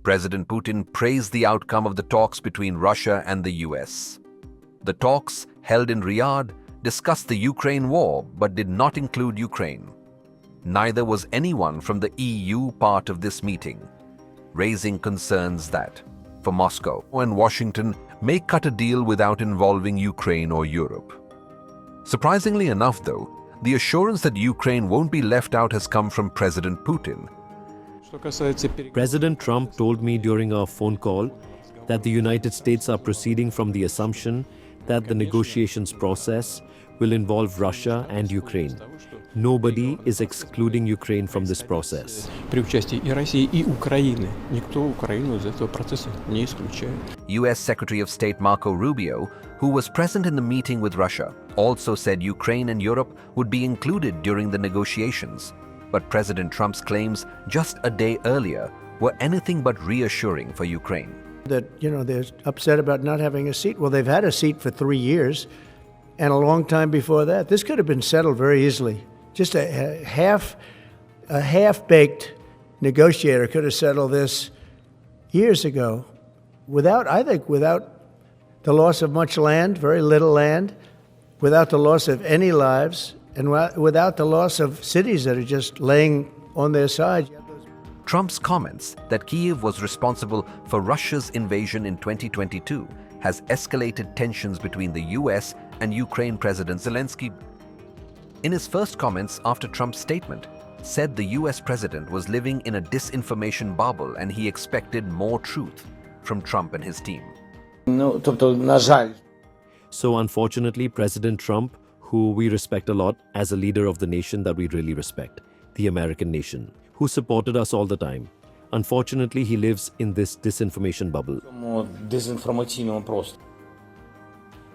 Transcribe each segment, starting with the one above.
President Putin praised the outcome of the talks between Russia and the US. The talks, held in Riyadh, discussed the Ukraine war but did not include Ukraine. Neither was anyone from the EU part of this meeting, raising concerns that, for Moscow and Washington, may cut a deal without involving Ukraine or Europe. Surprisingly enough, though, the assurance that Ukraine won't be left out has come from President Putin. President Trump told me during our phone call that the United States are proceeding from the assumption that the negotiations process will involve Russia and Ukraine. Nobody is excluding Ukraine from this process. US Secretary of State Marco Rubio, who was present in the meeting with Russia, also said Ukraine and Europe would be included during the negotiations. But President Trump's claims just a day earlier were anything but reassuring for Ukraine. That, they're upset about not having a seat. Well, they've had a seat for 3 years and a long time before that. This could have been settled very easily. Just a half-baked negotiator could have settled this years ago without the loss of much land, very little land, without the loss of any lives, and without the loss of cities that are just laying on their side. Trump's comments that Kyiv was responsible for Russia's invasion in 2022 has escalated tensions between the US and Ukraine President Zelensky. In his first comments after Trump's statement, said the US president was living in a disinformation bubble and he expected more truth from Trump and his team. So unfortunately, President Trump, who we respect a lot as a leader of the nation that we really respect, the American nation, who supported us all the time. Unfortunately, he lives in this disinformation bubble.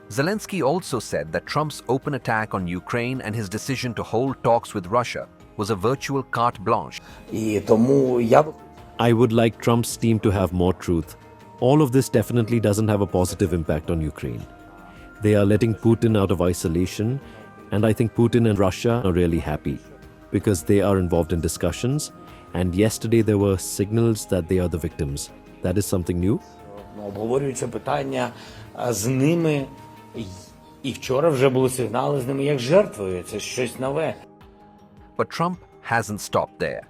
Zelensky also said that Trump's open attack on Ukraine and his decision to hold talks with Russia was a virtual carte blanche. I would like Trump's team to have more truth. All of this definitely doesn't have a positive impact on Ukraine. They are letting Putin out of isolation, and I think Putin and Russia are really happy because they are involved in discussions, and yesterday there were signals that they are the victims. That is something new. Обговорюються питання з ними, і вчора вже були сигнали з ними як жертвою. Це щось нове. But Trump hasn't stopped there.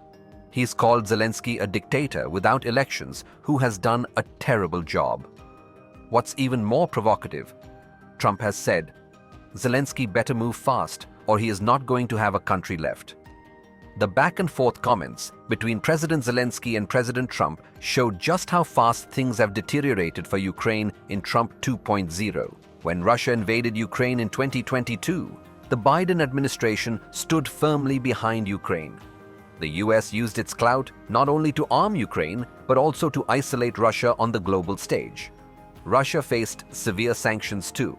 He's called Zelensky a dictator without elections who has done a terrible job. What's even more provocative, Trump has said, Zelensky better move fast or he is not going to have a country left. The back and forth comments between President Zelensky and President Trump showed just how fast things have deteriorated for Ukraine in Trump 2.0. When Russia invaded Ukraine in 2022, the Biden administration stood firmly behind Ukraine. The US used its clout not only to arm Ukraine, but also to isolate Russia on the global stage. Russia faced severe sanctions too.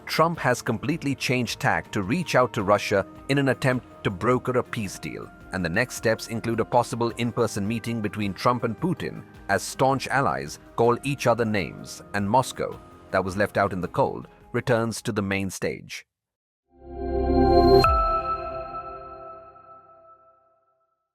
Trump has completely changed tack to reach out to Russia in an attempt to broker a peace deal, and the next steps include a possible in-person meeting between Trump and Putin as staunch allies call each other names, and Moscow, that was left out in the cold, returns to the main stage.